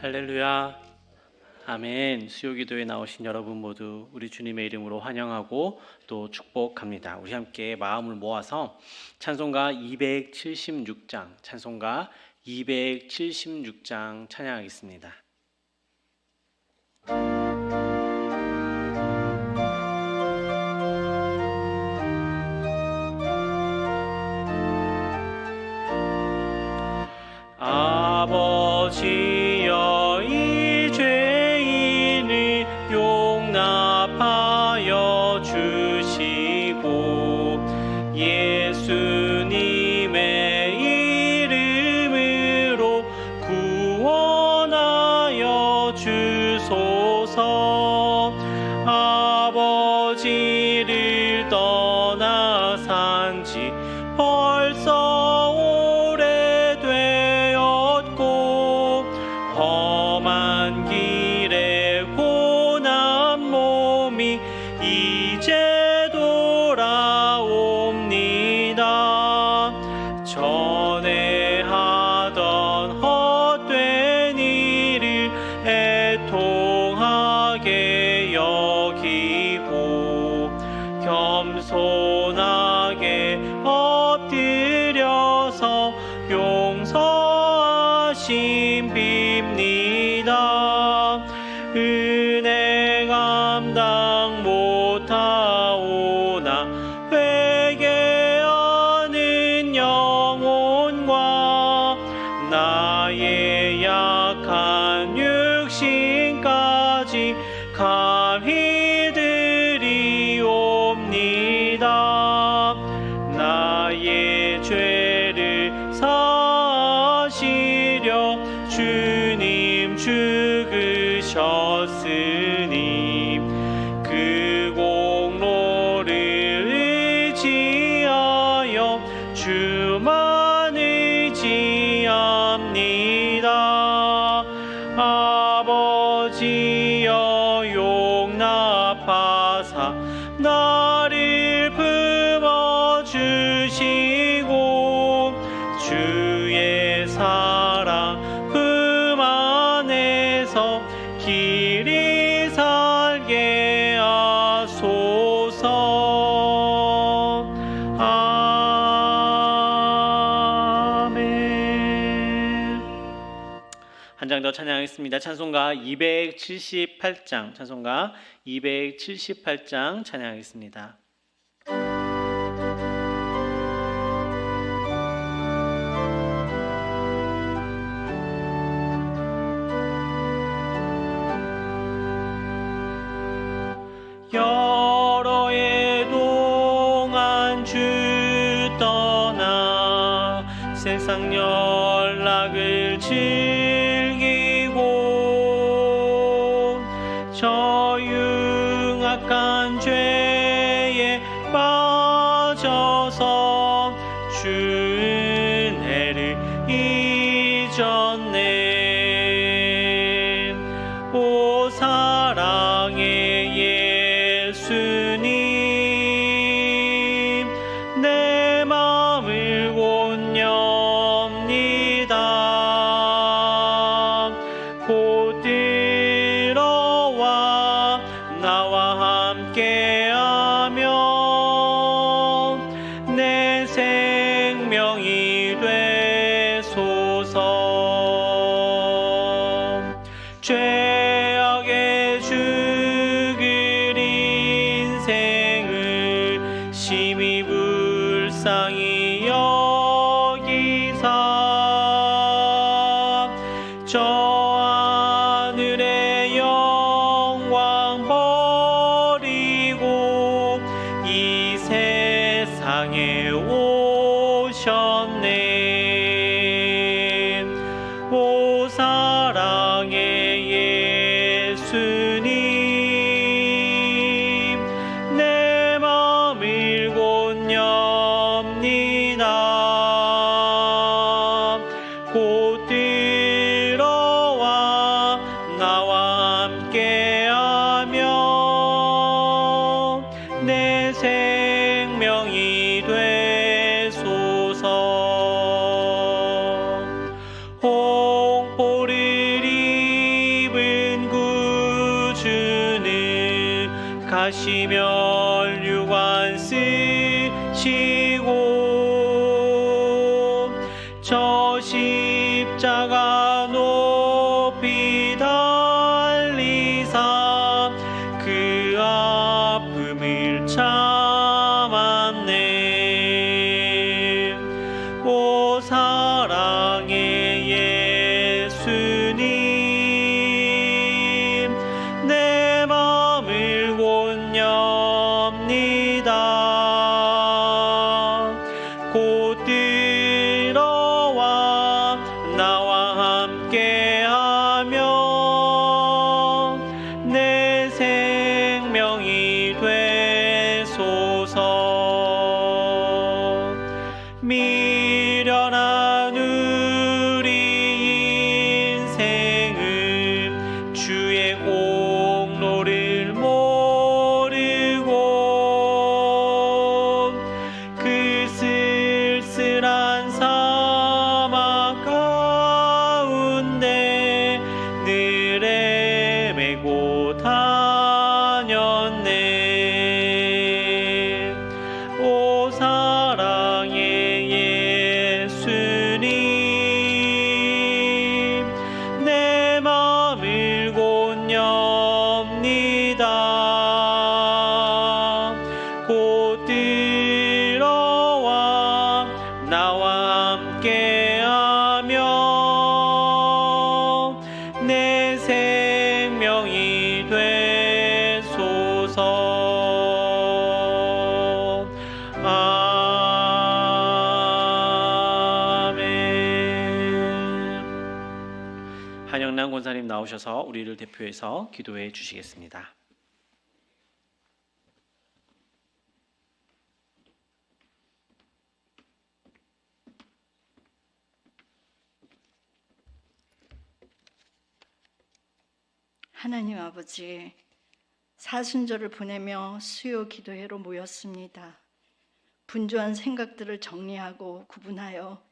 할렐루야, 아멘. 수요기도에 나오신 여러분 모두 우리 주님의 이름으로 환영하고 또 축복합니다. 우리 함께 마음을 모아서 찬송가 276장, 찬송가 276장 찬양하겠습니다. 아버지여, 이 죄인을 용납하여 주시고 예수님의 이름으로 구원하여 주소서. 아버지를 떠나 산지 벌써 오래되었고 험한 길에 고난 몸이 이제 돌아옵니다. 전에 하던 헛된 일을 애통하게 여기고 겸손하게 엎드려서 용서하심 빕니다. 은혜 감당 못하오나 회개하는 영혼과 나의 약한 육신까지 감히 드리옵니다. 나의 죄를 사시려 주님 죽으셨으니 그 공로를 의지하여 주만 의지합니다. 아버지여, 용납하사 나를 품어주시고 주의 사랑 품 안에서 길이 살게 하소서. 아멘. 한 장 더 찬양하겠습니다. 찬송가 278장, 찬송가 278장 찬양하겠습니다. 여러 해 동안 주 떠나 세상 연락을 즐기고 저 흉악한 죄에 빠져서 주 은혜를 잊었네. 오 사랑의 예수님, 내 마음을 곧 엽니다. 곧 들어와 나와 함께하며 내 생명이 되소서. 죄악에 죽을 인생을 심히 불쌍히 여기사 저 하늘의 영광 버리고 이 세상에 오셨네. 오 사랑의 예수님, 내 마음을 곧 엽니다. 곧 들어와 나와 함께하며 내 생명이 되소서. 홍보를 가시면 유관 쓰시고 저 십자가 높이 달리사 그 아픔을 참았네. 오 사랑의 예수님 내 맘을 곧 엽니다. 곧 들어와 나와 함께하며 내 생명이 되소서. 미련한 우리 인생은 주의 공로를 모르고 그 쓸쓸한 사막 가운데 늘 헤매고 다녔네. 오 사랑의 예수님 내 맘을 곧 엽니다. 곧 들어와 나와 함께하며 내 생명이 되소서. 아멘. 한영란 권사님 나오셔서 우리를 대표해서 기도해 주시겠습니다. 하나님 아버지, 사순절을 보내며 수요 기도회로 모였습니다. 분주한 생각들을 정리하고 구분하여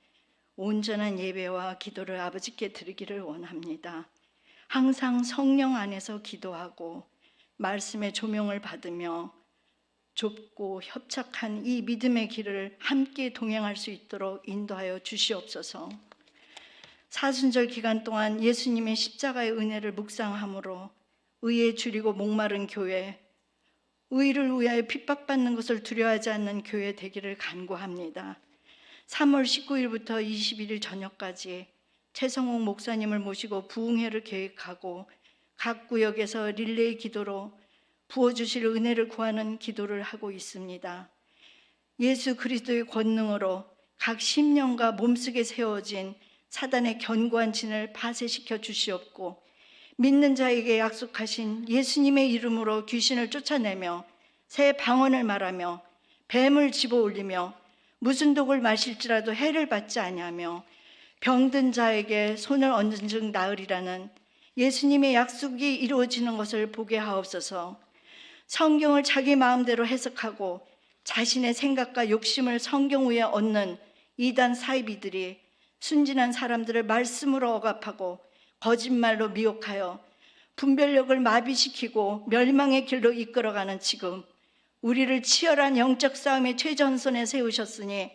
온전한 예배와 기도를 아버지께 드리기를 원합니다. 항상 성령 안에서 기도하고 말씀의 조명을 받으며 좁고 협착한 이 믿음의 길을 함께 동행할 수 있도록 인도하여 주시옵소서. 사순절 기간 동안 예수님의 십자가의 은혜를 묵상함으로 의에 줄이고 목마른 교회, 의를 위하여 핍박받는 것을 두려워하지 않는 교회 되기를 간구합니다. 3월 19일부터 21일 저녁까지 최성옥 목사님을 모시고 부흥회를 계획하고 각 구역에서 릴레이 기도로 부어주실 은혜를 구하는 기도를 하고 있습니다. 예수 그리스도의 권능으로 각 심령과 몸속에 세워진 사단의 견고한 진을 파쇄시켜 주시옵고 믿는 자에게 약속하신 예수님의 이름으로 귀신을 쫓아내며 새 방언을 말하며 뱀을 집어올리며 무슨 독을 마실지라도 해를 받지 아니하며 병든 자에게 손을 얹은 즉 나으리라는 예수님의 약속이 이루어지는 것을 보게 하옵소서. 성경을 자기 마음대로 해석하고 자신의 생각과 욕심을 성경 위에 얹는 이단 사이비들이 순진한 사람들을 말씀으로 억압하고 거짓말로 미혹하여 분별력을 마비시키고 멸망의 길로 이끌어가는 지금 우리를 치열한 영적 싸움의 최전선에 세우셨으니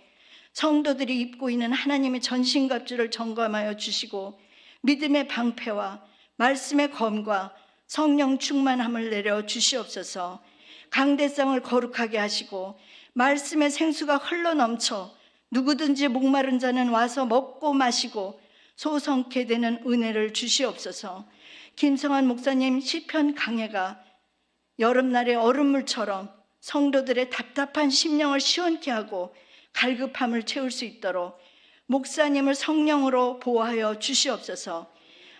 성도들이 입고 있는 하나님의 전신갑주를 점검하여 주시고 믿음의 방패와 말씀의 검과 성령 충만함을 내려 주시옵소서. 강대상을 거룩하게 하시고 말씀의 생수가 흘러넘쳐 누구든지 목마른 자는 와서 먹고 마시고 소성케 되는 은혜를 주시옵소서. 김성환 목사님 시편 강해가 여름날의 얼음물처럼 성도들의 답답한 심령을 시원케 하고 갈급함을 채울 수 있도록 목사님을 성령으로 보호하여 주시옵소서.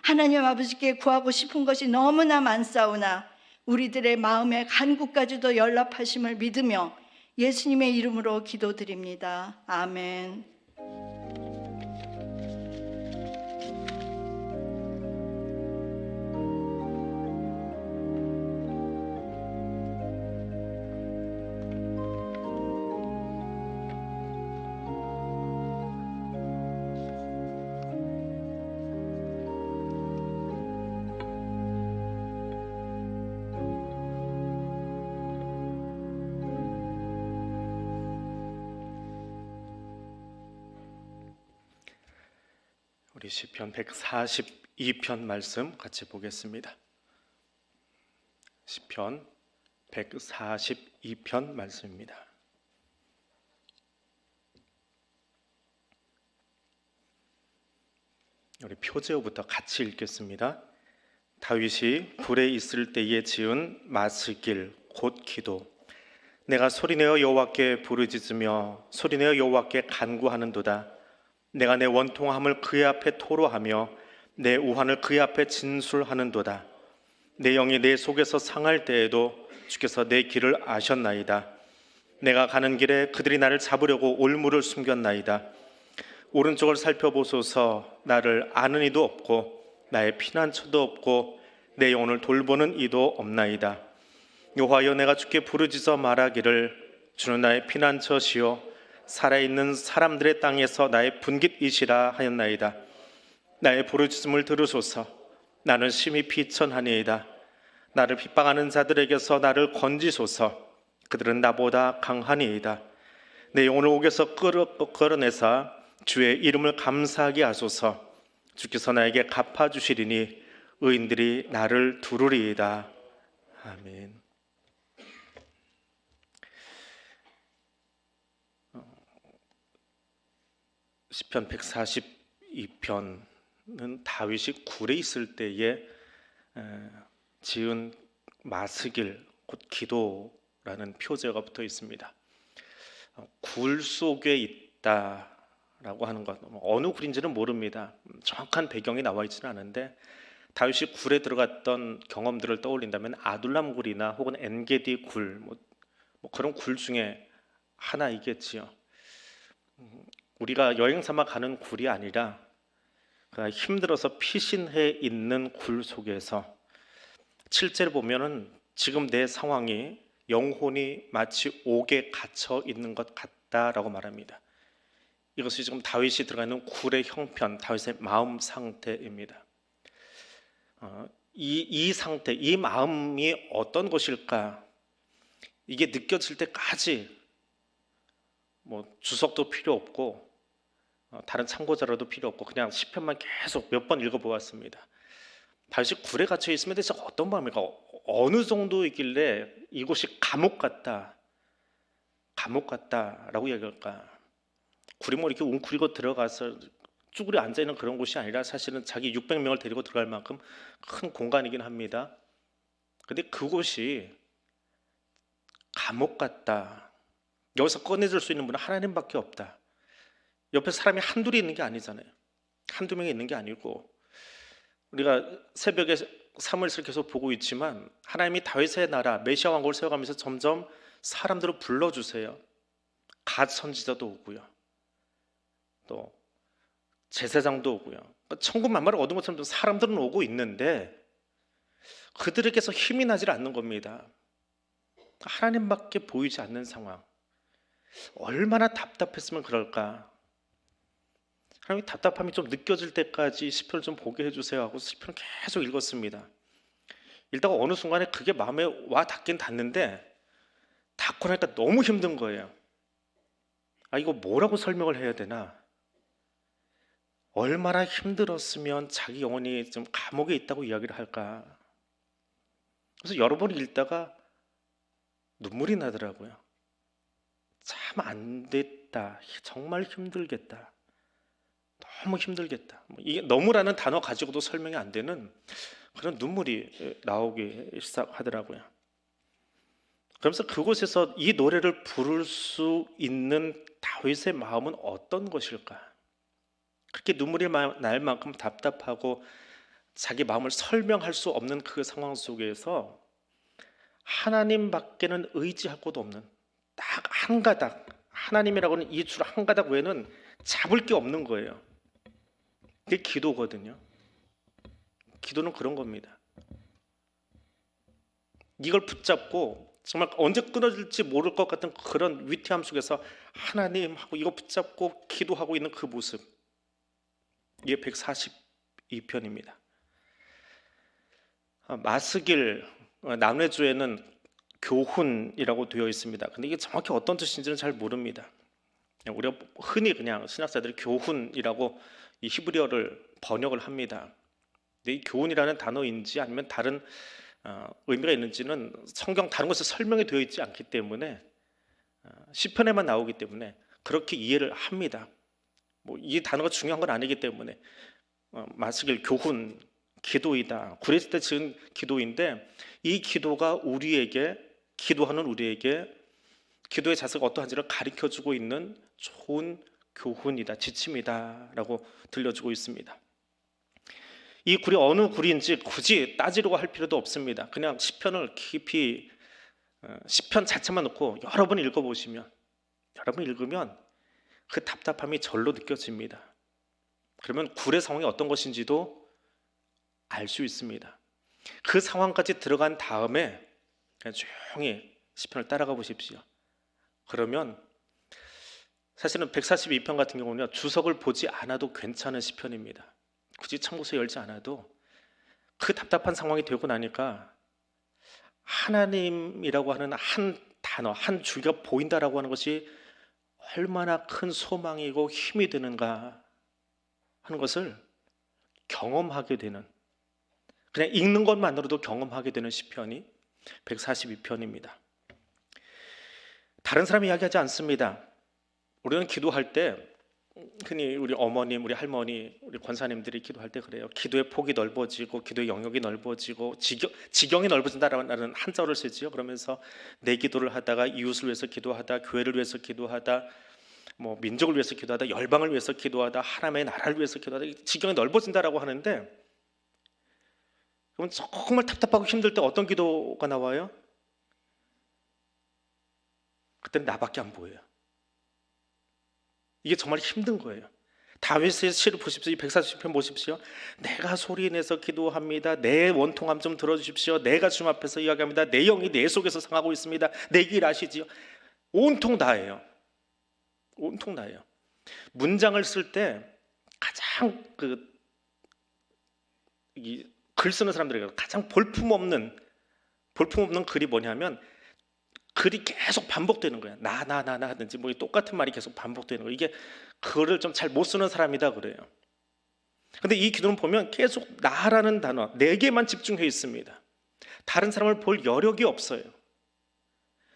하나님 아버지께 구하고 싶은 것이 너무나 많사오나 우리들의 마음의 간구까지도 연락하심을 믿으며 예수님의 이름으로 기도드립니다. 아멘. 우리 시편 142편 말씀 같이 보겠습니다. 시편 142편 말씀입니다. 우리 표제어부터 같이 읽겠습니다. 다윗이 굴에 있을 때에 지은 마스길 곧 기도. 내가 소리내어 여호와께 부르짖으며 소리내어 여호와께 간구하는도다. 내가 내 원통함을 그의 앞에 토로하며 내 우환을 그의 앞에 진술하는도다. 내 영이 내 속에서 상할 때에도 주께서 내 길을 아셨나이다. 내가 가는 길에 그들이 나를 잡으려고 올무를 숨겼나이다. 오른쪽을 살펴보소서. 나를 아는 이도 없고 나의 피난처도 없고 내 영혼을 돌보는 이도 없나이다. 여호와여, 내가 주께 부르짖어 말하기를 주는 나의 피난처시요 살아있는 사람들의 땅에서 나의 분깃이시라 하였나이다. 나의 부르짖음을 들으소서. 나는 심히 비천하니이다. 나를 핍박하는 자들에게서 나를 건지소서. 그들은 나보다 강하니이다. 내 영혼을 옥에서 끌어내사 주의 이름을 감사하게 하소서. 주께서 나에게 갚아주시리니 의인들이 나를 두르리이다. 아멘. 시편 142편은 다윗이 굴에 있을 때에 지은 마스길 곧 기도라는 표제가 붙어 있습니다. 굴 속에 있다라고 하는 것, 어느 굴인지는 모릅니다. 정확한 배경이 나와 있지는 않은데 다윗이 굴에 들어갔던 경험들을 떠올린다면 아둘람 굴이나 혹은 엔게디 굴, 뭐 그런 굴 중에 하나이겠지요. 우리가 여행 삼아 가는 굴이 아니라 힘들어서 피신해 있는 굴 속에서 실제로 보면은 지금 내 상황이 영혼이 마치 옥에 갇혀 있는 것 같다라고 말합니다. 이것이 지금 다윗이 들어가 있는 굴의 형편, 다윗의 마음 상태입니다. 이 상태, 이 마음이 어떤 것일까? 이게 느껴질 때까지 주석도 필요 없고 다른 참고 자료도 필요 없고 그냥 시편만 계속 몇 번 읽어보았습니다. 다윗이 굴에 갇혀 있으면 대체 어떤 마음일까? 어느 정도이길래 이곳이 감옥 같다라고 얘기할까? 굴이 이렇게 웅크리고 들어가서 쭈그려 앉아 있는 그런 곳이 아니라 사실은 자기 600명을 데리고 들어갈 만큼 큰 공간이긴 합니다. 근데 그곳이 감옥 같다. 여기서 꺼내줄 수 있는 분은 하나님밖에 없다. 옆에 사람이 한둘이 있는 게 아니잖아요. 한두 명이 있는 게 아니고 우리가 새벽에 사무엘서를 계속 보고 있지만 하나님이 다윗의 나라 메시아 왕국을 세워가면서 점점 사람들을 불러주세요. 갓 선지자도 오고요. 또 제사장도 오고요. 천군만마를 얻은 것처럼 사람들은 오고 있는데 그들에게서 힘이 나질 않는 겁니다. 하나님밖에 보이지 않는 상황. 얼마나 답답했으면 그럴까? 하나님이 답답함이 좀 느껴질 때까지 시편을 좀 보게 해주세요 하고 시편을 계속 읽었습니다. 읽다가 어느 순간에 그게 마음에 와 닿긴 닿는데 닿고 나니까 너무 힘든 거예요. 이거 뭐라고 설명을 해야 되나? 얼마나 힘들었으면 자기 영혼이 좀 감옥에 있다고 이야기를 할까? 그래서 여러 번 읽다가 눈물이 나더라고요. 참 안 됐다. 정말 힘들겠다. 너무 힘들겠다. 이게 너무라는 단어 가지고도 설명이 안 되는 그런 눈물이 나오기 시작하더라고요. 그러면서 그곳에서 이 노래를 부를 수 있는 다윗의 마음은 어떤 것일까? 그렇게 눈물이 날 만큼 답답하고 자기 마음을 설명할 수 없는 그 상황 속에서 하나님밖에는 의지할 곳 없는 딱 한 가닥, 하나님이라고는 이 줄 한 가닥 외에는 잡을 게 없는 거예요. 그게 기도거든요. 기도는 그런 겁니다. 이걸 붙잡고 정말 언제 끊어질지 모를 것 같은 그런 위태함 속에서 하나님 하고 이거 붙잡고 기도하고 있는 그 모습. 이게 142편입니다. 마스길 남해주에는 교훈이라고 되어 있습니다. 근데 이게 정확히 어떤 뜻인지는 잘 모릅니다. 우리가 흔히 그냥 신학자들이 교훈이라고 이 히브리어를 번역을 합니다. 근데 이 교훈이라는 단어인지 아니면 다른 의미가 있는지는 성경 다른 곳에 설명이 되어 있지 않기 때문에 시편에만 나오기 때문에 그렇게 이해를 합니다. 뭐 이 단어가 중요한 건 아니기 때문에 마스길 교훈, 기도이다. 구레스 때 지은 기도인데 이 기도가 우리에게 기도하는 우리에게 기도의 자세가 어떠한지를 가르쳐주고 있는 좋은 교훈이다, 지침이다라고 들려주고 있습니다. 이 굴이 어느 굴인지 굳이 따지려고 할 필요도 없습니다. 그냥 시편을 깊이 시편 자체만 놓고 여러 번 읽어보시면 여러분 읽으면 그 답답함이 절로 느껴집니다. 그러면 굴의 상황이 어떤 것인지도 알 수 있습니다. 그 상황까지 들어간 다음에 그냥 조용히 시편을 따라가 보십시오. 그러면 사실은 142편 같은 경우는요, 주석을 보지 않아도 괜찮은 시편입니다. 굳이 참고서 열지 않아도 그 답답한 상황이 되고 나니까 하나님이라고 하는 한 단어, 한 줄기가 보인다라고 하는 것이 얼마나 큰 소망이고 힘이 되는가 하는 것을 경험하게 되는, 그냥 읽는 것만으로도 경험하게 되는 시편이 142편입니다. 다른 사람이 이야기하지 않습니다. 우리는 기도할 때 흔히 우리 어머님, 우리 할머니, 우리 권사님들이 기도할 때 그래요. 기도의 폭이 넓어지고 기도의 영역이 넓어지고 지경이 넓어진다라는 한자어를 쓰지요. 그러면서 내 기도를 하다가 이웃을 위해서 기도하다, 교회를 위해서 기도하다, 뭐 민족을 위해서 기도하다, 열방을 위해서 기도하다, 하나님의 나라를 위해서 기도하다, 지경이 넓어진다라고 하는데, 그럼 정말 답답하고 힘들 때 어떤 기도가 나와요? 그때는 나밖에 안 보여요. 이게 정말 힘든 거예요. 다윗의 시를 보십시오. 이 140편 보십시오. 내가 소리내서 기도합니다. 내 원통함 좀 들어주십시오. 내가 주님 앞에서 이야기합니다. 내 영이 내 속에서 상하고 있습니다. 내 길 아시지요? 온통 다예요. 온통 다예요. 문장을 쓸 때 가장 글 쓰는 사람들에게 가장 볼품없는 글이 뭐냐면 글이 계속 반복되는 거야. 나 하든지 뭐 똑같은 말이 계속 반복되는 거야. 이게 글을 좀 잘 못 쓰는 사람이다 그래요. 근데 이 기도는 보면 계속 나라는 단어, 내게만 집중해 있습니다. 다른 사람을 볼 여력이 없어요.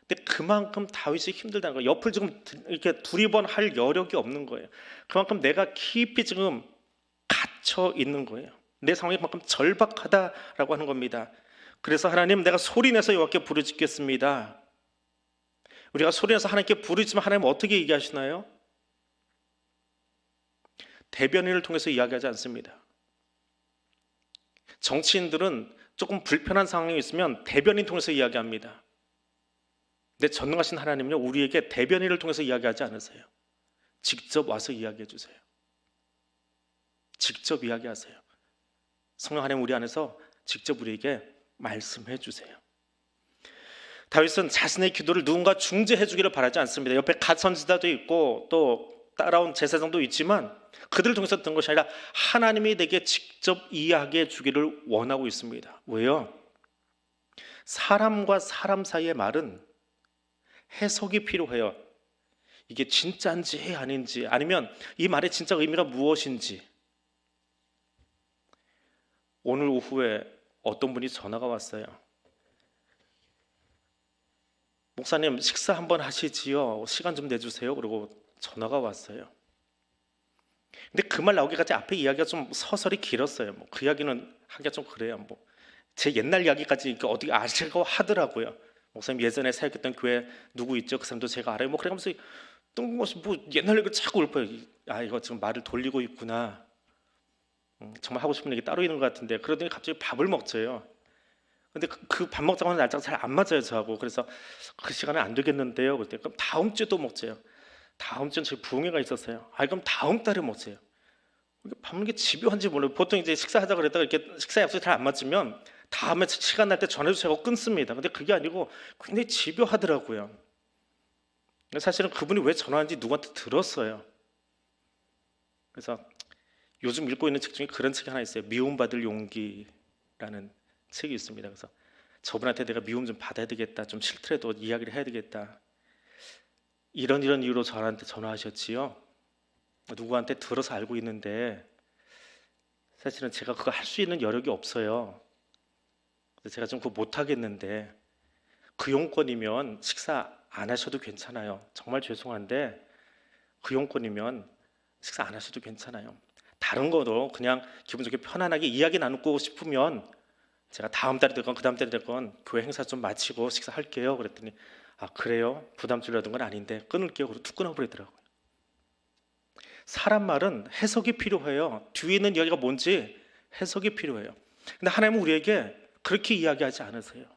근데 그만큼 다윗이 힘들다는 거예요. 옆을 지금 이렇게 두리번 할 여력이 없는 거예요. 그만큼 내가 깊이 지금 갇혀 있는 거예요. 내 상황이 그만큼 절박하다라고 하는 겁니다. 그래서 하나님, 내가 소리내서 여호와께 부르짖겠습니다. 우리가 소리내서 하나님께 부르짖으면 하나님 어떻게 얘기하시나요? 대변인을 통해서 이야기하지 않습니다. 정치인들은 조금 불편한 상황이 있으면 대변인 통해서 이야기합니다. 근데 전능하신 하나님은요, 우리에게 대변인을 통해서 이야기하지 않으세요. 직접 와서 이야기해 주세요. 직접 이야기하세요. 성령 하나님 우리 안에서 직접 우리에게 말씀해 주세요. 다윗은 자신의 기도를 누군가 중재해 주기를 바라지 않습니다. 옆에 갓 선지자도 있고 또 따라온 제사장도 있지만 그들을 통해서 듣는 것이 아니라 하나님이 내게 직접 이야기해 주기를 원하고 있습니다. 왜요? 사람과 사람 사이의 말은 해석이 필요해요. 이게 진짜인지 아닌지, 아니면 이 말의 진짜 의미가 무엇인지. 오늘 오후에 어떤 분이 전화가 왔어요. 목사님, 식사 한번 하시지요? 시간 좀 내주세요. 그리고 전화가 왔어요. 근데 그 말 나오기까지 앞에 이야기가 좀 서설이 길었어요. 뭐 그 이야기는 하기가 좀 그래요. 뭐 제 옛날 이야기까지 어떻게 아시고 하더라고요. 목사님, 예전에 사역했던 교회 누구 있죠? 그 사람도 제가 알아요. 뭐 그러면서 뜬금없이 뭐 옛날 얘기를 자꾸 읊어요. 아, 이거 지금 말을 돌리고 있구나. 정말 하고 싶은 얘기 따로 있는 것 같은데, 그러더니 갑자기 밥을 먹자요. 근데 그 밥 먹자고 하는 날짜가 잘 안 맞아요, 저하고. 그래서 그 시간은 안 되겠는데요. 그랬더니 그럼 다음 주에 또 먹자요. 다음 주는 저희 부흥회가 있었어요. 아, 그럼 다음 달에 먹자요. 밥 먹는 게 집요한지 몰라요. 보통 이제 식사하자 그랬다가 이렇게 식사 약속이 잘 안 맞으면 다음에 시간 날 때 전해주세요 하고 끊습니다. 근데 그게 아니고 굉장히 집요하더라고요. 사실은 그분이 왜 전화하는지 누구한테 들었어요. 그래서 요즘 읽고 있는 책 중에 그런 책이 하나 있어요. 미움받을 용기라는 책이 있습니다. 그래서 저분한테 내가 미움 좀 받아야 되겠다, 좀 싫더라도 이야기를 해야 되겠다, 이런 이유로 저한테 전화하셨지요. 누구한테 들어서 알고 있는데 사실은 제가 그거 할 수 있는 여력이 없어요. 그래서 제가 좀 그거 못 하겠는데 그 용건이면 식사 안 하셔도 괜찮아요. 정말 죄송한데 그 용건이면 식사 안 하셔도 괜찮아요. 다른 거도 그냥 기분 좋게 편안하게 이야기 나누고 싶으면 제가 다음 달이 되건 그 다음 달이 되건 교회 행사 좀 마치고 식사할게요. 그랬더니 아 그래요? 부담 주려던 건 아닌데 끊을게요. 그리고 툭 끊어버리더라고요. 사람 말은 해석이 필요해요. 뒤에 있는 이야기가 뭔지 해석이 필요해요. 근데 하나님은 우리에게 그렇게 이야기하지 않으세요.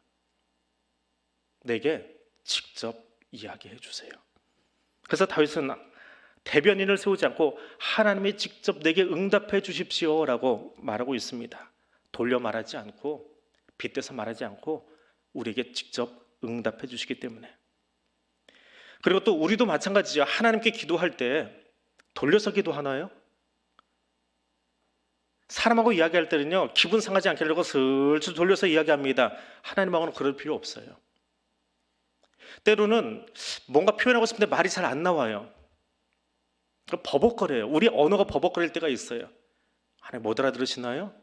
내게 직접 이야기해 주세요. 그래서 다윗은 대변인을 세우지 않고 하나님이 직접 내게 응답해 주십시오라고 말하고 있습니다. 돌려 말하지 않고 빗대서 말하지 않고 우리에게 직접 응답해 주시기 때문에. 그리고 또 우리도 마찬가지죠. 하나님께 기도할 때 돌려서 기도하나요? 사람하고 이야기할 때는요, 기분 상하지 않게 하려고 슬슬 돌려서 이야기합니다. 하나님하고는 그럴 필요 없어요. 때로는 뭔가 표현하고 싶은데 말이 잘 안 나와요. 버벅거려요. 우리 언어가 버벅거릴 때가 있어요. 하나님 못 알아들으시나요?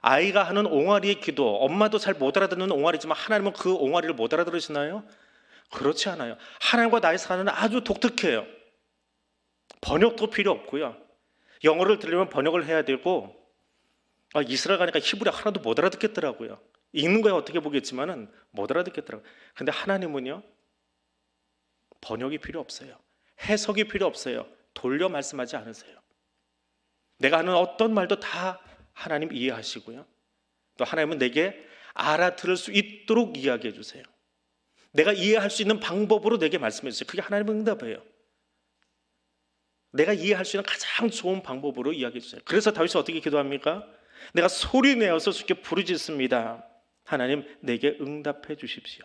아이가 하는 옹알이의 기도, 엄마도 잘 못 알아듣는 옹알이지만 하나님은 그 옹알이를 못 알아들으시나요? 그렇지 않아요. 하나님과 나의 사는 아주 독특해요. 번역도 필요 없고요. 영어를 들으려면 번역을 해야 되고, 이스라엘 가니까 히브리 하나도 못 알아듣겠더라고요. 읽는 거야 어떻게 보겠지만은 못 알아듣겠더라고요. 근데 하나님은요, 번역이 필요 없어요. 해석이 필요 없어요. 돌려 말씀하지 않으세요. 내가 하는 어떤 말도 다 하나님 이해하시고요. 또 하나님은 내게 알아들을 수 있도록 이야기해 주세요. 내가 이해할 수 있는 방법으로 내게 말씀해 주세요. 그게 하나님의 응답이에요. 내가 이해할 수 있는 가장 좋은 방법으로 이야기해 주세요. 그래서 다윗이 어떻게 기도합니까? 내가 소리 내어서 주께 부르짖습니다. 하나님 내게 응답해 주십시오.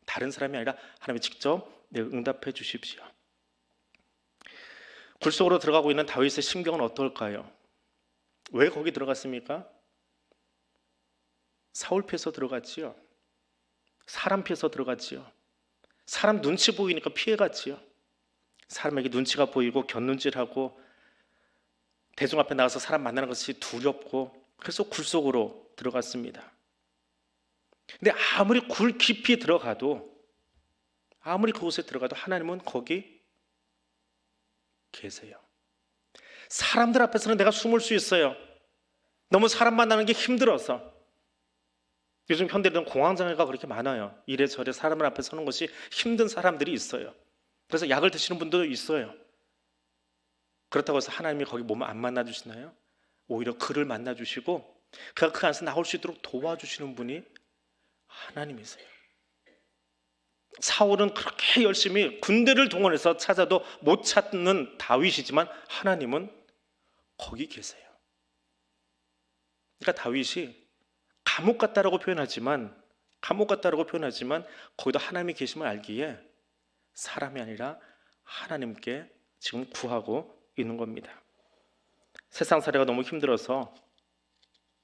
다른 사람이 아니라 하나님이 직접 내게 응답해 주십시오. 굴 속으로 들어가고 있는 다윗의 심경은 어떨까요? 왜 거기 들어갔습니까? 사울 피해서 들어갔지요. 사람 피해서 들어갔지요. 사람 눈치 보이니까 피해갔지요. 사람에게 눈치가 보이고 곁눈질하고 대중 앞에 나가서 사람 만나는 것이 두렵고 그래서 굴 속으로 들어갔습니다. 근데 아무리 굴 깊이 들어가도 아무리 그곳에 들어가도 하나님은 거기 계세요. 사람들 앞에서는 내가 숨을 수 있어요. 너무 사람 만나는 게 힘들어서. 요즘 현대는 공황장애가 그렇게 많아요. 이래저래 사람들 앞에 서는 것이 힘든 사람들이 있어요. 그래서 약을 드시는 분도 있어요. 그렇다고 해서 하나님이 거기 몸을 안 만나주시나요? 오히려 그를 만나주시고 그가 그 안에서 나올 수 있도록 도와주시는 분이 하나님이세요. 사울은 그렇게 열심히 군대를 동원해서 찾아도 못 찾는 다윗이지만 하나님은 거기 계세요. 그러니까 다윗이 감옥 같다라고 표현하지만 거기도 하나님이 계심을 알기에 사람이 아니라 하나님께 지금 구하고 있는 겁니다. 세상 살이가 너무 힘들어서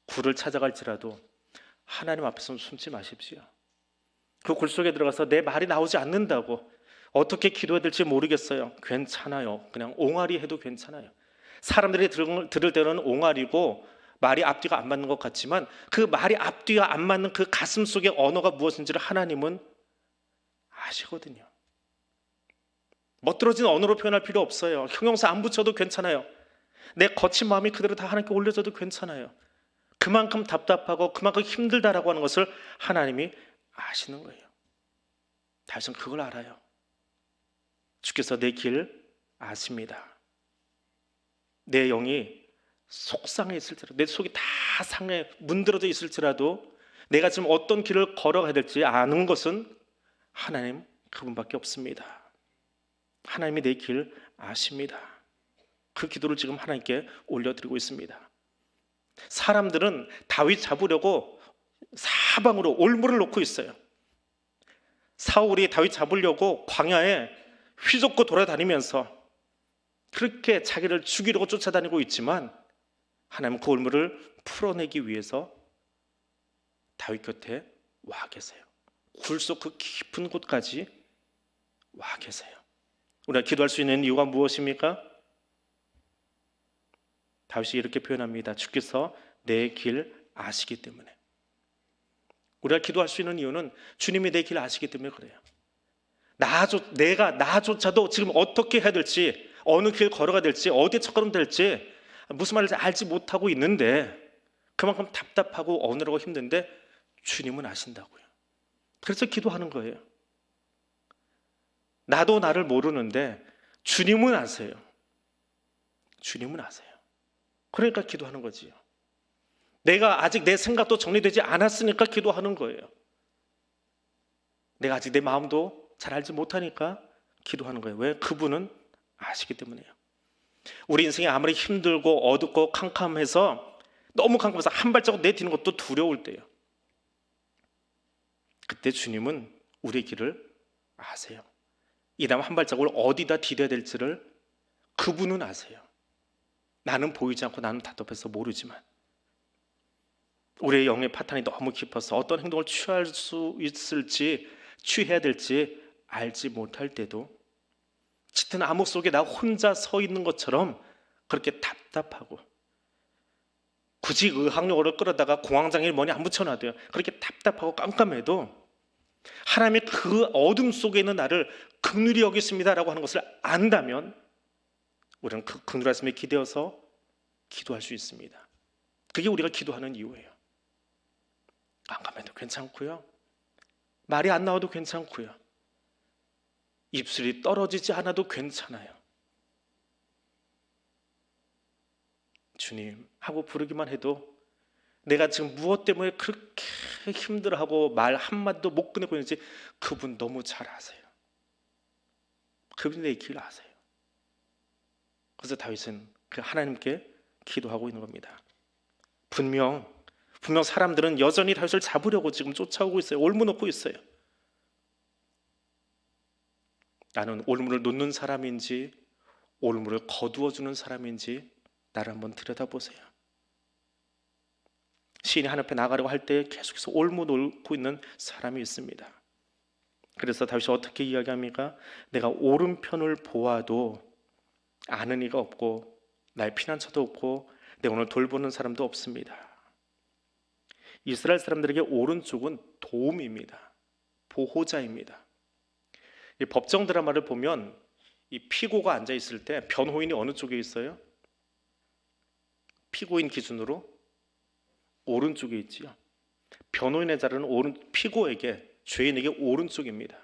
굴을 찾아갈지라도 하나님 앞에서 숨지 마십시오. 그 굴 속에 들어가서 내 말이 나오지 않는다고 어떻게 기도해야 될지 모르겠어요. 괜찮아요. 그냥 옹알이 해도 괜찮아요. 사람들이 들을 때는 옹알이고 말이 앞뒤가 안 맞는 것 같지만 그 말이 앞뒤가 안 맞는 그 가슴 속의 언어가 무엇인지를 하나님은 아시거든요. 멋들어진 언어로 표현할 필요 없어요. 형용사 안 붙여도 괜찮아요. 내 거친 마음이 그대로 다 하나님께 올려져도 괜찮아요. 그만큼 답답하고 그만큼 힘들다라고 하는 것을 하나님이 아시는 거예요. 다윗은 그걸 알아요. 주께서 내 길 아십니다. 내 영이 속상해 있을지라도 내 속이 다 상해 문드러져 있을지라도 내가 지금 어떤 길을 걸어가야 될지 아는 것은 하나님 그분밖에 없습니다. 하나님이 내 길 아십니다. 그 기도를 지금 하나님께 올려드리고 있습니다. 사람들은 다윗 잡으려고 사방으로 올무를 놓고 있어요. 사울이 다윗 잡으려고 광야에 휘젓고 돌아다니면서 그렇게 자기를 죽이려고 쫓아다니고 있지만 하나님은 그 올무를 풀어내기 위해서 다윗 곁에 와 계세요. 굴 속 그 깊은 곳까지 와 계세요. 우리가 기도할 수 있는 이유가 무엇입니까? 다윗이 이렇게 표현합니다. 주께서 내 길 아시기 때문에. 우리가 기도할 수 있는 이유는 주님이 내 길 아시기 때문에 그래요. 나조차도 지금 어떻게 해야 될지, 어느 길 걸어가야 될지, 어디에 첫걸음 될지, 무슨 말인지 알지 못하고 있는데, 그만큼 답답하고 어느라고 힘든데 주님은 아신다고요. 그래서 기도하는 거예요. 나도 나를 모르는데 주님은 아세요. 주님은 아세요. 그러니까 기도하는 거지요. 내가 아직 내 생각도 정리되지 않았으니까 기도하는 거예요. 내가 아직 내 마음도 잘 알지 못하니까 기도하는 거예요. 왜? 그분은 아시기 때문이에요. 우리 인생이 아무리 힘들고 어둡고 캄캄해서, 너무 캄캄해서 한 발자국 내딛는 것도 두려울 때예요. 그때 주님은 우리의 길을 아세요. 이 다음 한 발자국을 어디다 디뎌야 될지를 그분은 아세요. 나는 보이지 않고 나는 답답해서 모르지만, 우리의 영의 파탄이 너무 깊어서 어떤 행동을 취할 수 있을지, 취해야 될지 알지 못할 때도 짙은 암흑 속에 나 혼자 서 있는 것처럼 그렇게 답답하고, 굳이 의학용어를 끌어다가 공황장애를 뭐니 안 붙여놔도요, 그렇게 답답하고 깜깜해도 하나님의 그 어둠 속에 있는 나를 긍휼히 여기십니다라고 하는 것을 안다면 우리는 그 긍휼하심에 기대어서 기도할 수 있습니다. 그게 우리가 기도하는 이유예요. 깜깜해도 괜찮고요, 말이 안 나와도 괜찮고요, 입술이 떨어지지 않아도 괜찮아요. 주님 하고 부르기만 해도 내가 지금 무엇 때문에 그렇게 힘들어하고 말 한마디도 못 꺼내고 있는지 그분 너무 잘 아세요. 그분이 내 길 아세요. 그래서 다윗은 그 하나님께 기도하고 있는 겁니다. 분명 사람들은 여전히 다윗을 잡으려고 지금 쫓아오고 있어요. 올무놓고 있어요. 나는 올무를 놓는 사람인지 올무를 거두어주는 사람인지 나를 한번 들여다보세요. 시인이 하나님 앞에 나가려고 할 때 계속해서 올무 놓고 있는 사람이 있습니다. 그래서 다윗이 어떻게 이야기합니까? 내가 오른편을 보아도 아는 이가 없고 나의 피난처도 없고 내 오늘 돌보는 사람도 없습니다. 이스라엘 사람들에게 오른쪽은 도움입니다. 보호자입니다. 이 법정 드라마를 보면 이 피고가 앉아 있을 때 변호인이 어느 쪽에 있어요? 피고인 기준으로 오른쪽에 있지요. 변호인의 자리는 피고에게, 죄인에게 오른쪽입니다.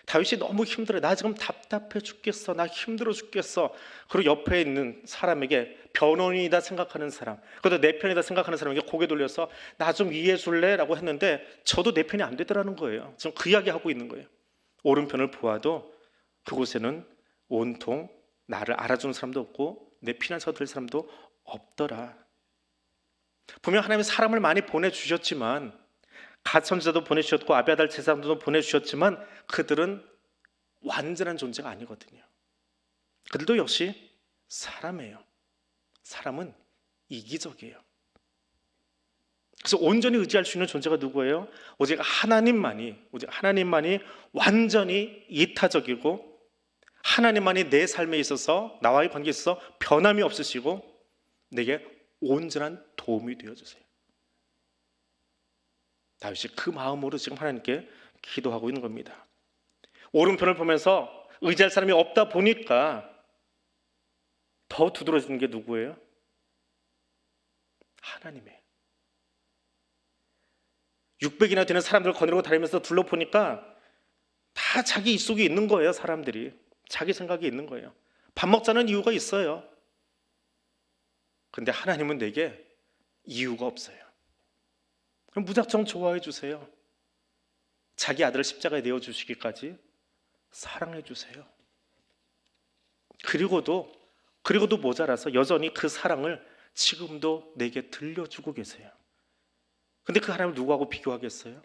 다윗이 너무 힘들어요. 나 지금 답답해 죽겠어. 나 힘들어 죽겠어. 그리고 옆에 있는 사람에게, 변호인이다 생각하는 사람, 그래도 내 편이다 생각하는 사람에게 고개 돌려서 나 좀 이해해 줄래? 라고 했는데 저도 내 편이 안 되더라는 거예요. 지금 그 이야기 하고 있는 거예요. 오른편을 보아도 그곳에는 온통 나를 알아주는 사람도 없고 내 피난처가 될 사람도 없더라. 분명 하나님이 사람을 많이 보내주셨지만, 갓 선지자도 보내주셨고 아비아달 제사장도 보내주셨지만 그들은 완전한 존재가 아니거든요. 그들도 역시 사람이에요. 사람은 이기적이에요. 그래서 온전히 의지할 수 있는 존재가 누구예요? 오직 하나님만이 완전히 이타적이고, 하나님만이 내 삶에 있어서, 나와의 관계에 있어서 변함이 없으시고 내게 온전한 도움이 되어주세요. 다윗이 그 마음으로 지금 하나님께 기도하고 있는 겁니다. 오른편을 보면서 의지할 사람이 없다 보니까 더 두드러지는 게 누구예요? 하나님이에요. 600이나 되는 사람들을 거느리고 다니면서 둘러보니까 다 자기 입속에 있는 거예요. 사람들이 자기 생각이 있는 거예요. 밥 먹자는 이유가 있어요. 그런데 하나님은 내게 이유가 없어요. 그럼 무작정 좋아해 주세요. 자기 아들을 십자가에 내어주시기까지 사랑해 주세요. 그리고도 모자라서 여전히 그 사랑을 지금도 내게 들려주고 계세요. 근데 그 하나님을 누구하고 비교하겠어요?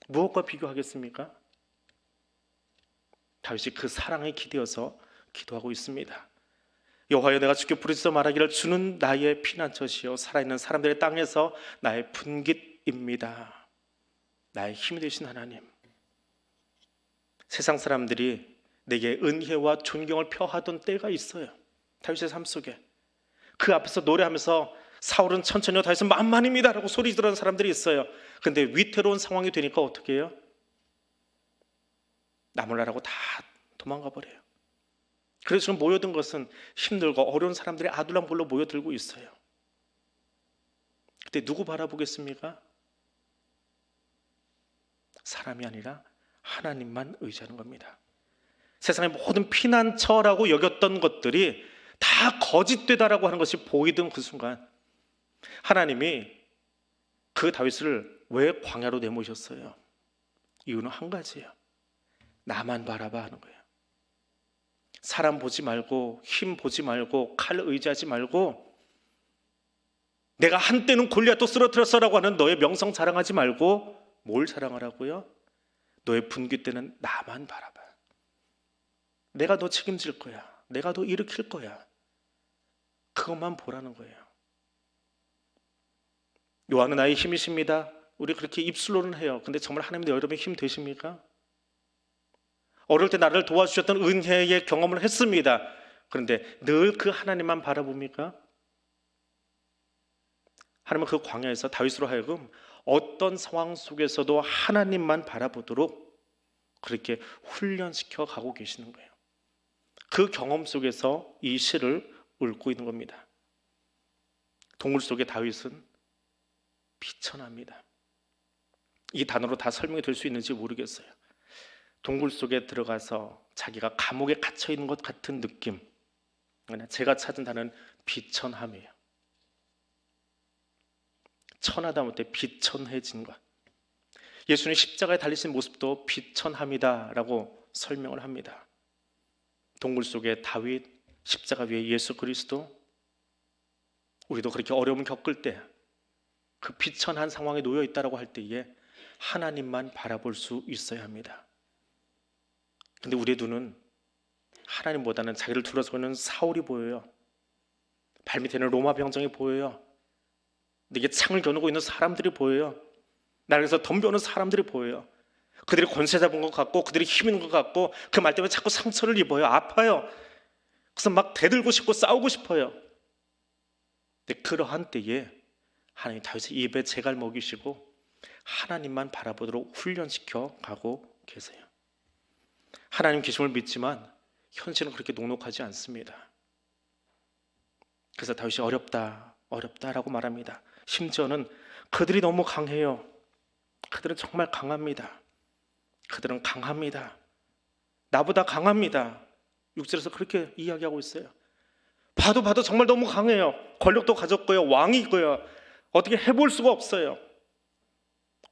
무엇과 비교하겠습니까? 다윗이 그 사랑에 기대어서 기도하고 있습니다. 여호와여, 내가 주께 부르짖어 말하기를 주는 나의 피난처시요 살아있는 사람들의 땅에서 나의 분깃입니다. 나의 힘이 되신 하나님. 세상 사람들이 내게 은혜와 존경을 표하던 때가 있어요. 다윗의 삶 속에. 그 앞에서 노래하면서 사울은 천천히요 다윗은 만만입니다라고 소리 지르는 사람들이 있어요. 근데 위태로운 상황이 되니까 어떻게 해요? 나몰라라고 다 도망가 버려요. 그래서 지금 모여든 것은 힘들고 어려운 사람들이 아둘랑볼로 모여들고 있어요. 그때 누구 바라보겠습니까? 사람이 아니라 하나님만 의지하는 겁니다. 세상의 모든 피난처라고 여겼던 것들이 다 거짓되다라고 하는 것이 보이던 그 순간 하나님이 그 다윗을 왜 광야로 내모셨어요? 이유는 한 가지예요. 나만 바라봐 하는 거예요. 사람 보지 말고 힘 보지 말고 칼 의지하지 말고 내가 한때는 골리앗도 쓰러뜨렸어라고 하는 너의 명성 자랑하지 말고 뭘 자랑하라고요? 너의 분기 때는 나만 바라봐. 내가 너 책임질 거야. 내가 너 일으킬 거야. 그것만 보라는 거예요. 요한은 나의 힘이십니다. 우리 그렇게 입술로는 해요. 근데 정말 하나님도 여러분의 힘 되십니까? 어릴 때 나를 도와주셨던 은혜의 경험을 했습니다. 그런데 늘 그 하나님만 바라봅니까? 하나님은 그 광야에서 다윗으로 하여금 어떤 상황 속에서도 하나님만 바라보도록 그렇게 훈련시켜 가고 계시는 거예요. 그 경험 속에서 이 시를 읊고 있는 겁니다. 동굴 속의 다윗은 비천합니다. 이 단어로 다 설명이 될 수 있는지 모르겠어요. 동굴 속에 들어가서 자기가 감옥에 갇혀 있는 것 같은 느낌. 제가 찾은 단어는 비천함이에요. 천하다 못해 비천해진 것. 예수님 십자가에 달리신 모습도 비천함이다라고 설명을 합니다. 동굴 속에 다윗, 십자가 위에 예수 그리스도. 우리도 그렇게 어려움을 겪을 때 그 비천한 상황에 놓여 있다라고 할 때에 하나님만 바라볼 수 있어야 합니다. 근데 우리의 눈은 하나님보다는 자기를 둘러싸고 있는 사울이 보여요. 발밑에는 로마 병정이 보여요. 내게 창을 겨누고 있는 사람들이 보여요. 나를 위해서 덤벼오는 사람들이 보여요. 그들이 권세 잡은 것 같고 그들이 힘 있는 것 같고 그 말 때문에 자꾸 상처를 입어요. 아파요. 그래서 막 대들고 싶고 싸우고 싶어요. 근데 그러한 때에 하나님 다윗의 입에 재갈 먹이시고 하나님만 바라보도록 훈련시켜 가고 계세요. 하나님 계심을 믿지만 현실은 그렇게 녹록하지 않습니다. 그래서 다윗이 어렵다라고 말합니다. 심지어는 그들이 너무 강해요. 그들은 정말 강합니다. 그들은 강합니다. 나보다 강합니다. 6절에서 그렇게 이야기하고 있어요. 봐도 정말 너무 강해요. 권력도 가졌고요. 왕이고요. 어떻게 해볼 수가 없어요.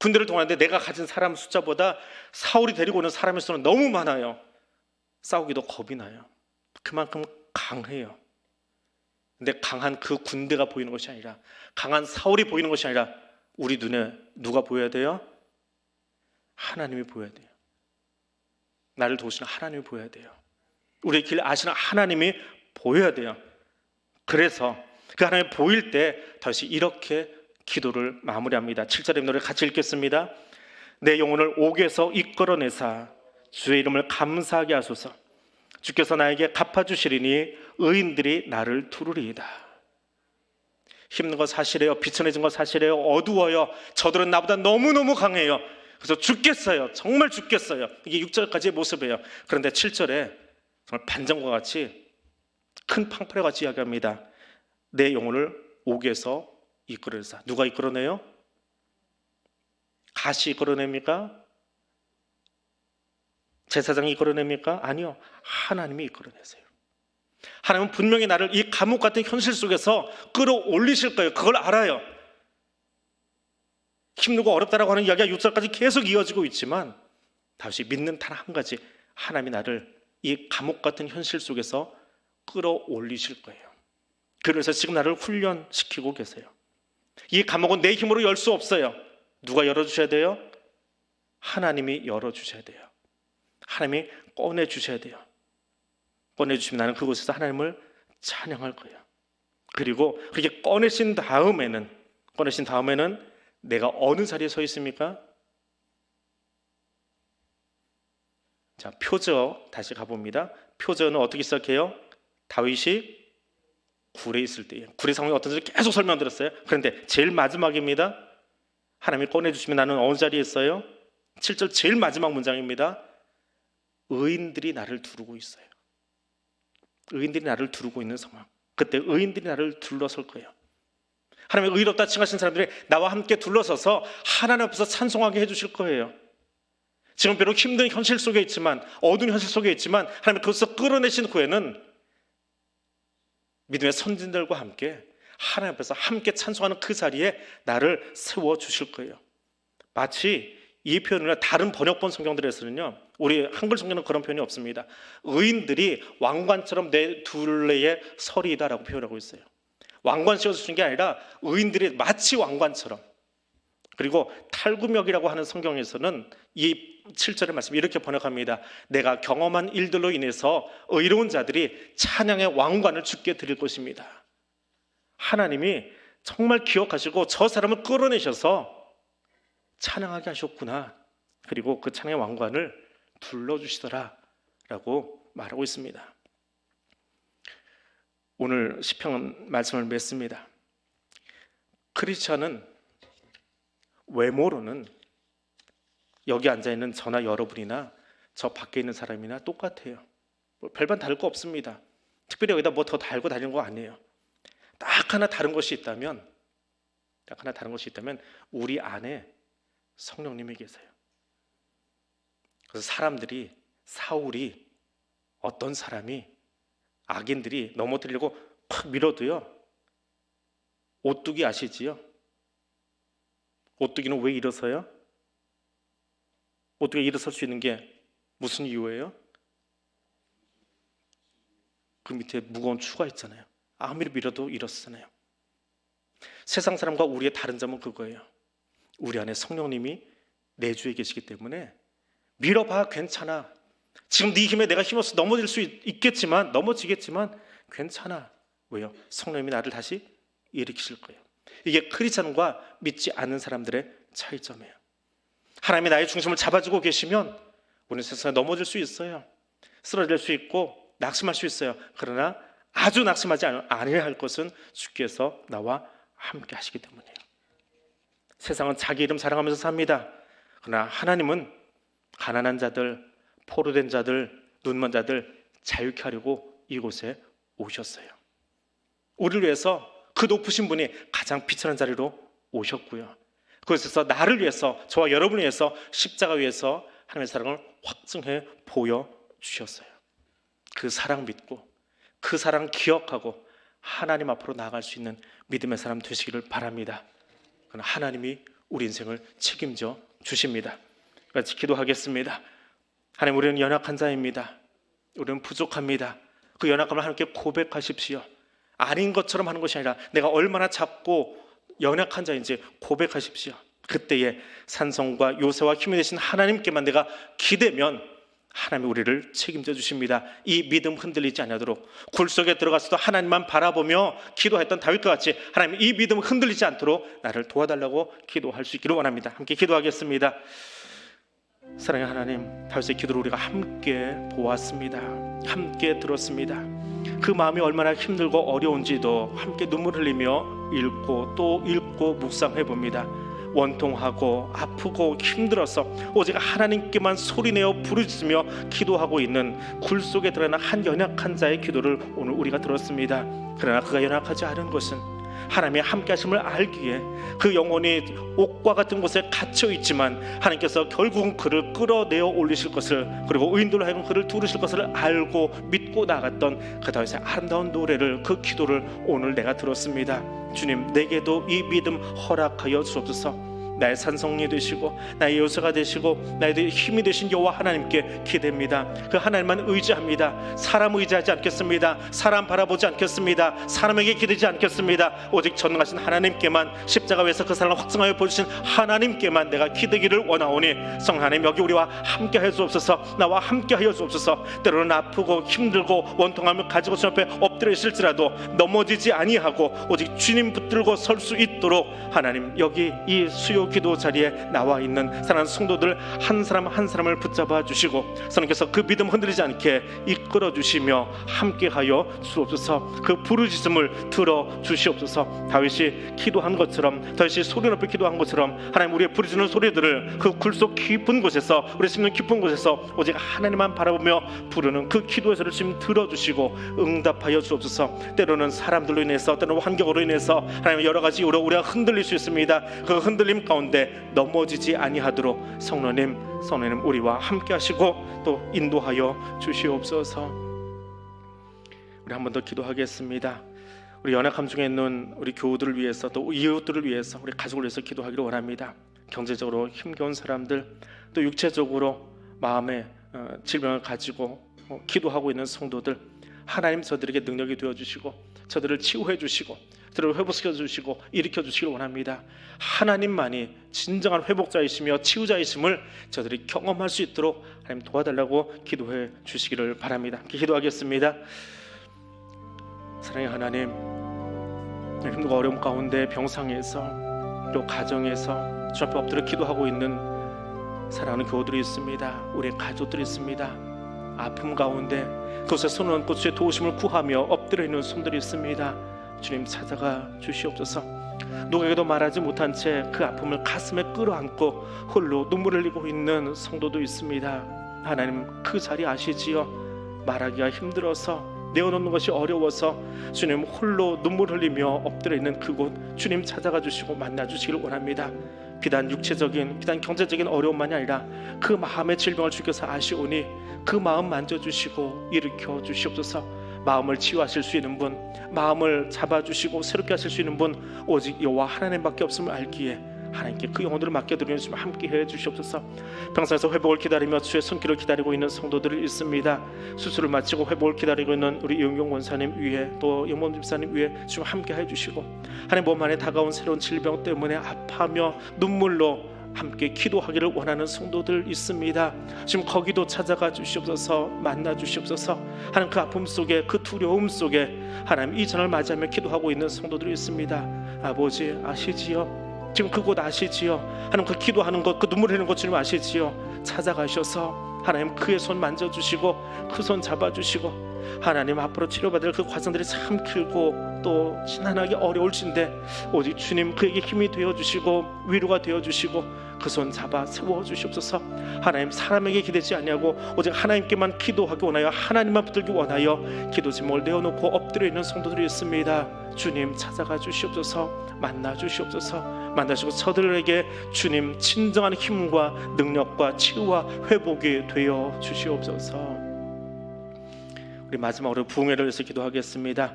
군대를 동원하는데 내가 가진 사람 숫자보다 사울이 데리고 오는 사람의 수는 너무 많아요. 싸우기도 겁이 나요. 그만큼 강해요. 근데 강한 그 군대가 보이는 것이 아니라 강한 사울이 보이는 것이 아니라 우리 눈에 누가 보여야 돼요? 하나님이 보여야 돼요. 나를 도우시는 하나님이 보여야 돼요. 우리의 길 아시는 하나님이 보여야 돼요. 그래서 그 하나님이 보일 때 다시 이렇게 기도를 마무리합니다. 7절의 노래 같이 읽겠습니다. 내 영혼을 옥에서 이끌어내사 주의 이름을 감사하게 하소서. 주께서 나에게 갚아주시리니 의인들이 나를 두르리이다. 힘든 거 사실이에요. 비천해진 거 사실이에요. 어두워요. 저들은 나보다 너무너무 강해요. 그래서 죽겠어요. 정말 죽겠어요. 이게 6절까지의 모습이에요. 그런데 7절에 정말 반전과 같이 큰 팡파레 같이 이야기합니다. 내 영혼을 옥에서 이끌어내사. 누가 이끌어내요? 가시 이끌어냅니까? 제사장이 이끌어냅니까? 아니요. 하나님이 이끌어내세요. 하나님은 분명히 나를 이 감옥 같은 현실 속에서 끌어올리실 거예요. 그걸 알아요. 힘들고 어렵다라고 하는 이야기가 6절까지 계속 이어지고 있지만 다시 믿는 단 한 가지, 하나님이 나를 이 감옥 같은 현실 속에서 끌어올리실 거예요. 그래서 지금 나를 훈련시키고 계세요. 이 감옥은 내 힘으로 열 수 없어요. 누가 열어주셔야 돼요? 하나님이 열어주셔야 돼요. 하나님이 꺼내주셔야 돼요. 꺼내주시면 나는 그곳에서 하나님을 찬양할 거예요. 그리고 그렇게 꺼내신 다음에는 내가 어느 자리에 서 있습니까? 자, 표저 다시 가봅니다. 표저는 어떻게 시작해요? 다윗이 굴에 있을 때에 굴의 상황이 어떤지 계속 설명드렸어요. 그런데 제일 마지막입니다. 하나님이 꺼내주시면 나는 어느 자리에 있어요? 7절 제일 마지막 문장입니다. 의인들이 나를 두르고 있어요. 의인들이 나를 두르고 있는 상황. 그때 의인들이 나를 둘러설 거예요. 하나님의 의롭다 칭하신 사람들이 나와 함께 둘러서서 하나님 앞에서 찬송하게 해주실 거예요. 지금 비록 힘든 현실 속에 있지만, 어두운 현실 속에 있지만 하나님이 그것을 끌어내신 후에는 믿음의 선진들과 함께 하나님 앞에서 함께 찬송하는 그 자리에 나를 세워주실 거예요. 마치 이 표현을 다른 번역본 성경들에서는요, 우리 한글 성경은 그런 표현이 없습니다. 의인들이 왕관처럼 내 둘레에 서리이다라고 표현하고 있어요. 왕관 씌워주신 게 아니라 의인들이 마치 왕관처럼. 그리고 탈구명이라고 하는 성경에서는 이 7절의 말씀 이렇게 번역합니다. 내가 경험한 일들로 인해서 의로운 자들이 찬양의 왕관을 주께 드릴 것입니다. 하나님이 정말 기억하시고 저 사람을 끌어내셔서 찬양하게 하셨구나. 그리고 그 찬양의 왕관을 둘러주시더라 라고 말하고 있습니다. 오늘 시편 말씀을 맺습니다. 크리스천은 외모로는 여기 앉아있는 저나 여러분이나 저 밖에 있는 사람이나 똑같아요. 별반 다를 거 없습니다. 특별히 여기다 뭐 더 달고 다니는 거 아니에요. 딱 하나 다른 것이 있다면 우리 안에 성령님이 계세요. 그래서 사울이 어떤 사람이 악인들이 넘어뜨리려고 팍 밀어도요, 오뚜기 아시지요? 오뚜기는 왜 일어서요? 오뚜기가 일어설 수 있는 게 무슨 이유예요? 그 밑에 무거운 추가 있잖아요. 아무리 밀어도 일어서잖아요. 세상 사람과 우리의 다른 점은 그거예요. 우리 안에 성령님이 내주에 계시기 때문에 밀어봐 괜찮아. 지금 네 힘에 내가 힘없어 넘어질 수 있겠지만, 넘어지겠지만 괜찮아. 왜요? 성령님이 나를 다시 일으키실 거예요. 이게 크리스천과 믿지 않는 사람들의 차이점이에요. 하나님이 나의 중심을 잡아주고 계시면 우리는 세상에 넘어질 수 있어요. 쓰러질 수 있고 낙심할 수 있어요. 그러나 아주 낙심하지 않아야 할 것은 주께서 나와 함께 하시기 때문이에요. 세상은 자기 이름 자랑하면서 삽니다. 그러나 하나님은 가난한 자들, 포로된 자들, 눈먼 자들 자유케 하려고 이곳에 오셨어요. 우리를 위해서 그 높으신 분이 가장 비천한 자리로 오셨고요. 그곳에서 나를 위해서, 저와 여러분을 위해서 십자가 위에서 하나님의 사랑을 확증해 보여주셨어요. 그 사랑 믿고 그 사랑 기억하고 하나님 앞으로 나아갈 수 있는 믿음의 사람 되시기를 바랍니다. 그러나 하나님이 우리 인생을 책임져 주십니다. 같이 기도하겠습니다. 하나님, 우리는 연약한 자입니다. 우리는 부족합니다. 그 연약함을 하나님께 고백하십시오. 아닌 것처럼 하는 것이 아니라 내가 얼마나 작고 연약한 자인지 고백하십시오. 그때에 산성과 요새와 힘이 되신 하나님께만 내가 기대면 하나님이 우리를 책임져 주십니다. 이 믿음 흔들리지 않도록, 굴 속에 들어가서도 하나님만 바라보며 기도했던 다윗과 같이 하나님 이 믿음 흔들리지 않도록 나를 도와달라고 기도할 수 있기를 원합니다. 함께 기도하겠습니다. 사랑의 하나님, 다윗의 기도를 우리가 함께 보았습니다. 함께 들었습니다. 그 마음이 얼마나 힘들고 어려운지도 함께 눈물 흘리며 읽고 또 읽고 묵상해 봅니다. 원통하고 아프고 힘들어서 오직 하나님께만 소리내어 부르짖으며 기도하고 있는 굴 속에 드러난 한 연약한 자의 기도를 오늘 우리가 들었습니다. 그러나 그가 연약하지 않은 것은 하나님의 함께 하심을 알기에 그 영혼이 옥과 같은 곳에 갇혀 있지만 하나님께서 결국은 그를 끌어내어 올리실 것을, 그리고 의인들로 하여금 그를 두르실 것을 알고 믿고 나갔던 그 다윗의 아름다운 노래를, 그 기도를 오늘 내가 들었습니다. 주님, 내게도 이 믿음 허락하여 주옵소서. 나의 산성이 되시고 나의 요새가 되시고 나의 힘이 되신 여호와 하나님께 기대입니다. 그 하나님만 의지합니다. 사람 의지하지 않겠습니다. 사람 바라보지 않겠습니다. 사람에게 기대지 않겠습니다. 오직 전능하신 하나님께만, 십자가 위에서 그 사랑을 확증하여 보여주신 하나님께만 내가 기대기를 원하오니 성령 하나님, 여기 우리와 함께 하여 주옵소서. 나와 함께 하여 주옵소서. 때로는 아프고 힘들고 원통함을 가지고 주 앞에 엎드려 있을지라도 넘어지지 아니하고 오직 주님 붙들고 설 수 있도록 하나님, 여기 이 수요 그 기도 자리에 나와 있는 사랑하는 성도들 한 사람 한 사람을 붙잡아 주시고 성령께서 그 믿음 흔들리지 않게 이끌어 주시며 함께하여 주옵소서. 그 부르짖음을 들어 주시옵소서. 다윗이 기도한 것처럼, 다윗이 소리 높이 기도한 것처럼 하나님 우리의 부르짖는 소리들을 그 굴속 깊은 곳에서, 우리 심령 깊은 곳에서 오직 하나님만 바라보며 부르는 그 기도의 소리를 지금 들어주시고 응답하여 주옵소서. 때로는 사람들로 인해서, 때로는 환경으로 인해서 하나님 여러 가지 이유로 우리가 흔들릴 수 있습니다. 그 흔들림 가운데 넘어지지 아니하도록 성령님 우리와 함께 하시고 또 인도하여 주시옵소서. 우리 한 번 더 기도하겠습니다. 우리 연약함 중에 있는 우리 교우들을 위해서, 또 이웃들을 위해서, 우리 가족을 위해서 기도하기를 원합니다. 경제적으로 힘겨운 사람들, 또 육체적으로 마음에 질병을 가지고 기도하고 있는 성도들, 하나님 저들에게 능력이 되어주시고 저들을 치유해 주시고 저들을 회복시켜 주시고 일으켜 주시길 원합니다. 하나님만이 진정한 회복자이시며 치유자이심을 저들이 경험할 수 있도록 하나님 도와달라고 기도해 주시기를 바랍니다. 기도하겠습니다. 사랑의 하나님, 힘들고 어려움 가운데 병상에서 또 가정에서 주 앞에 엎드려 기도하고 있는 사랑하는 교우들이 있습니다. 우리의 가족들이 있습니다. 아픔 가운데 그곳에 손을 얹고 주의 도우심을 구하며 엎드려 있는 손들이 있습니다. 주님 찾아가 주시옵소서. 누구에게도 말하지 못한 채 그 아픔을 가슴에 끌어안고 홀로 눈물을 흘리고 있는 성도도 있습니다. 하나님 그 자리 아시지요? 말하기가 힘들어서, 내어놓는 것이 어려워서 주님 홀로 눈물 흘리며 엎드려 있는 그곳 주님 찾아가 주시고 만나 주시기를 원합니다. 비단 육체적인, 비단 경제적인 어려움만이 아니라 그 마음의 질병을 주께서 아시오니 그 마음 만져주시고 일으켜 주시옵소서. 마음을 치유하실 수 있는 분, 마음을 잡아주시고 새롭게 하실 수 있는 분 오직 여호와 하나님밖에 없음을 알기에 하나님께 그 영혼들을 맡겨드리는 주 함께해 주시옵소서. 병상에서 회복을 기다리며 주의 손길을 기다리고 있는 성도들이 있습니다. 수술을 마치고 회복을 기다리고 있는 우리 이은경 원사님 위에, 또 영원 집사님 위에 주 함께해 주시고, 하나님 몸 안에 다가온 새로운 질병 때문에 아파하며 눈물로 함께 기도하기를 원하는 성도들 있습니다. 지금 거기도 찾아가 주시옵소서. 만나 주시옵소서. 하나님 그 아픔 속에, 그 두려움 속에 하나님 이전을 맞이하며 기도하고 있는 성도들이 있습니다. 아버지 아시지요? 지금 그곳 아시지요? 하나님 그 기도하는 것, 그 눈물 흘리는 것 주님 아시지요? 찾아가셔서 하나님 그의 손 만져주시고 그 손 잡아주시고, 하나님 앞으로 치료받을 그 과정들이 참 길고 또 지난하기 어려울진데 오직 주님 그에게 힘이 되어주시고 위로가 되어주시고 그 손 잡아 세워주시옵소서. 하나님 사람에게 기대지 아니하고 오직 하나님께만 기도하기 원하여, 하나님만 붙들기 원하여 기도 제목을 내어놓고 엎드려 있는 성도들이 있습니다. 주님 찾아가 주시옵소서. 만나 주시옵소서. 만나시고 저들에게 주님 진정한 힘과 능력과 치유와 회복이 되어 주시옵소서. 우리 마지막으로 부흥회를 위해서 기도하겠습니다.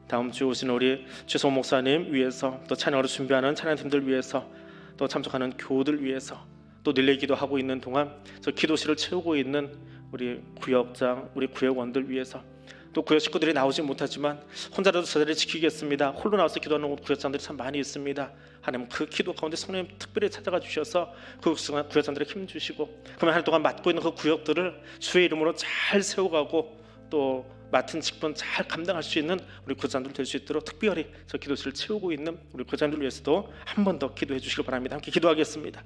다음 주에 오신 우리 최소 목사님 위해서, 또 찬양으로 준비하는 찬양팀들 위해서, 또 참석하는 교우들 위해서, 또 릴레이 기도하고 있는 동안 저 기도실을 채우고 있는 우리 구역장, 우리 구역원들 위해서, 또 구역 식구들이 나오지 못하지만 혼자라도 저 자리를 지키겠습니다. 홀로 나와서 기도하는 구역장들이 참 많이 있습니다. 하나님 그 기도 가운데 성령님 특별히 찾아가 주셔서 그 구역장들에 힘 주시고, 그러면 한 해 동안 맡고 있는 그 구역들을 주의 이름으로 잘 세워가고 또 맡은 직분 잘 감당할 수 있는 우리 구역장들 될 수 있도록 특별히 저 기도실을 채우고 있는 우리 구역장들 위해서도 한 번 더 기도해 주시길 바랍니다. 함께 기도하겠습니다.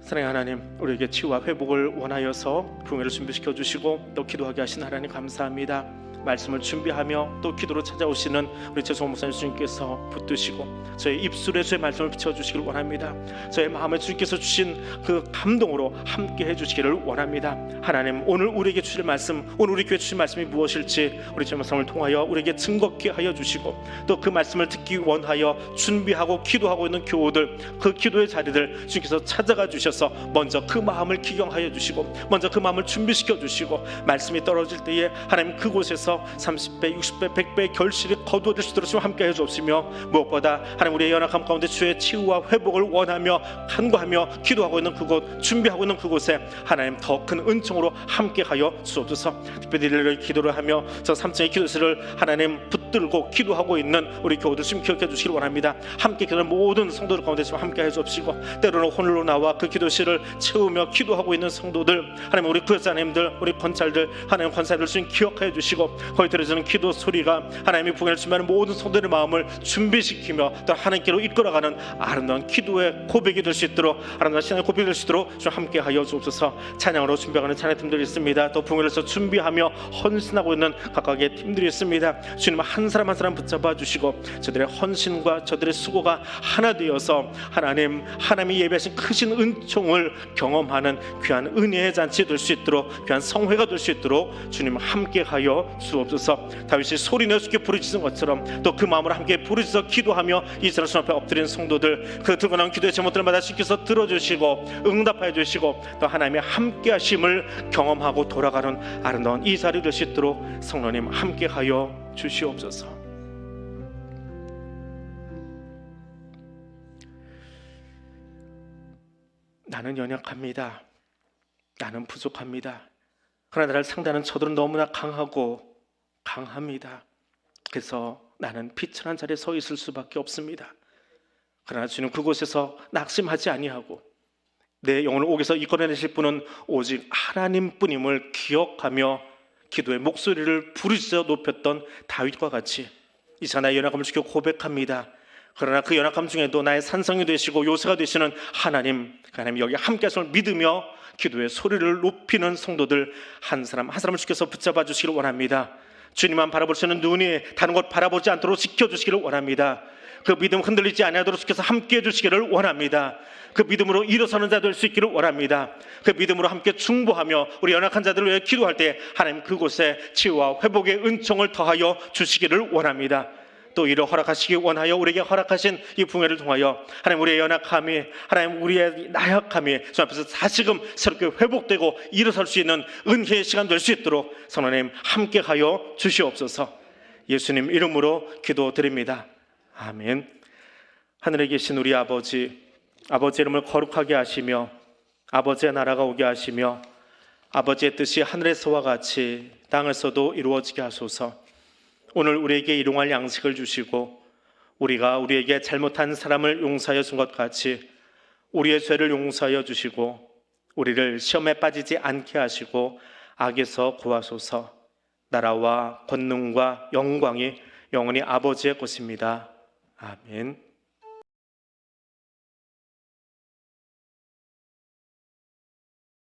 사랑의 하나님, 우리에게 치유와 회복을 원하여서 부흥회를 준비시켜 주시고 또 기도하게 하신 하나님 감사합니다. 말씀을 준비하며 또 기도로 찾아오시는 우리 최성호 목사님 주님께서 붙드시고 저의 입술에 주의 말씀을 비춰주시길 원합니다. 저의 마음에 주님께서 주신 그 감동으로 함께 해주시기를 원합니다. 하나님 오늘 우리에게 주실 말씀, 오늘 우리 교회 주신 말씀이 무엇일지 우리 주의 말씀을 통하여 우리에게 증거케 하여 주시고, 또 그 말씀을 듣기 원하여 준비하고 기도하고 있는 교우들, 그 기도의 자리들 주님께서 찾아가 주셔서 먼저 그 마음을 기경하여 주시고, 먼저 그 마음을 준비시켜 주시고, 말씀이 떨어질 때에 하나님 그곳에서 30배, 60배, 100배의 결실이 거두어질 수 있도록 함께 해주옵시며, 무엇보다 하나님 우리의 연약함 가운데 주의 치유와 회복을 원하며 간구하며 기도하고 있는 그곳, 준비하고 있는 그곳에 하나님 더 큰 은총으로 함께 하여 주옵소서. 특별히 기도를 하며 저 3층의 기도실을 하나님 붙들고 기도하고 있는 우리 교우들 좀 기억해 주시길 원합니다. 함께 기도하는 모든 성도들 가운데 좀 함께 해 주시고, 때로는 홀로 나와 그 기도실을 채우며 기도하고 있는 성도들, 하나님 우리 구역사님들, 우리 권찰들, 하나님 권사님들 좀 기억해 주시고, 거기 들어지는 기도 소리가 하나님이 부흥을 준비하는 모든 성도들의 마음을 준비시키며 또 하나님께로 이끌어가는 아름다운 기도의 고백이 될 수 있도록, 아름다운 신앙의 고백이 될 수 있도록 좀 함께 하여 주옵소서. 찬양으로 준비하는 찬양팀들이 있습니다. 또 부흥을 위해서 준비하며 헌신하고 있는 각각의 팀들이 있습니다. 주님 한 사람 한 사람 붙잡아 주시고, 저들의 헌신과 저들의 수고가 하나 되어서 하나님이 예배하신 크신 은총을 경험하는 귀한 은혜의 잔치 될 수 있도록, 귀한 성회가 될 수 있도록 주님 함께 하여 주옵소서. 다윗이 소리내어 주께 부르짖은 것처럼 또 그 마음으로 함께 부르짖어 기도하며 이스라엘 신 앞에 엎드린 성도들, 그 들고 나온 기도의 제목들마다 주께서 들어주시고 응답하여 주시고, 또 하나님의 함께 하심을 경험하고 돌아가는 아름다운 이 자리 될 수 있도록 성령님 함께 하여 주시옵소서. 나는 연약합니다. 나는 부족합니다. 그러나 나를 상대하는 저들은 너무나 강합니다. 그래서 나는 비천한 자리에 서 있을 수밖에 없습니다. 그러나 주님 그곳에서 낙심하지 아니하고 내 영혼을 옥에서 이끌어내실 분은 오직 하나님뿐임을 기억하며 기도의 목소리를 부르짖어 높였던 다윗과 같이 이 시간 나의 연약함을 주께 고백합니다. 그러나 그 연약함 중에도 나의 산성이 되시고 요새가 되시는 하나님 여기 함께 하심을 믿으며 기도의 소리를 높이는 성도들 한 사람 한 사람을 주께서 붙잡아 주시기를 원합니다. 주님만 바라볼 수 있는 눈이 다른 곳 바라보지 않도록 지켜주시기를 원합니다. 그 믿음 흔들리지 않도록 주께서 함께해 주시기를 원합니다. 그 믿음으로 일어서는 자 될 수 있기를 원합니다. 그 믿음으로 함께 중보하며 우리 연약한 자들을 위해 기도할 때 하나님 그곳에 치유와 회복의 은총을 더하여 주시기를 원합니다. 또 이를 허락하시기 원하여 우리에게 허락하신 이 부흥회를 통하여 하나님 우리의 연약함이, 하나님 우리의 나약함이 주 앞에서 다시금 새롭게 회복되고 일어설 수 있는 은혜의 시간 될 수 있도록 성령님 함께하여 주시옵소서. 예수님 이름으로 기도드립니다. 아멘. 하늘에 계신 우리 아버지의 이름을 거룩하게 하시며 아버지의 나라가 오게 하시며 아버지의 뜻이 하늘에서와 같이 땅에서도 이루어지게 하소서. 오늘 우리에게 일용할 양식을 주시고 우리가 우리에게 잘못한 사람을 용서하여 준 것 같이 우리의 죄를 용서하여 주시고 우리를 시험에 빠지지 않게 하시고 악에서 구하소서. 나라와 권능과 영광이 영원히 아버지의 것입니다. 아멘.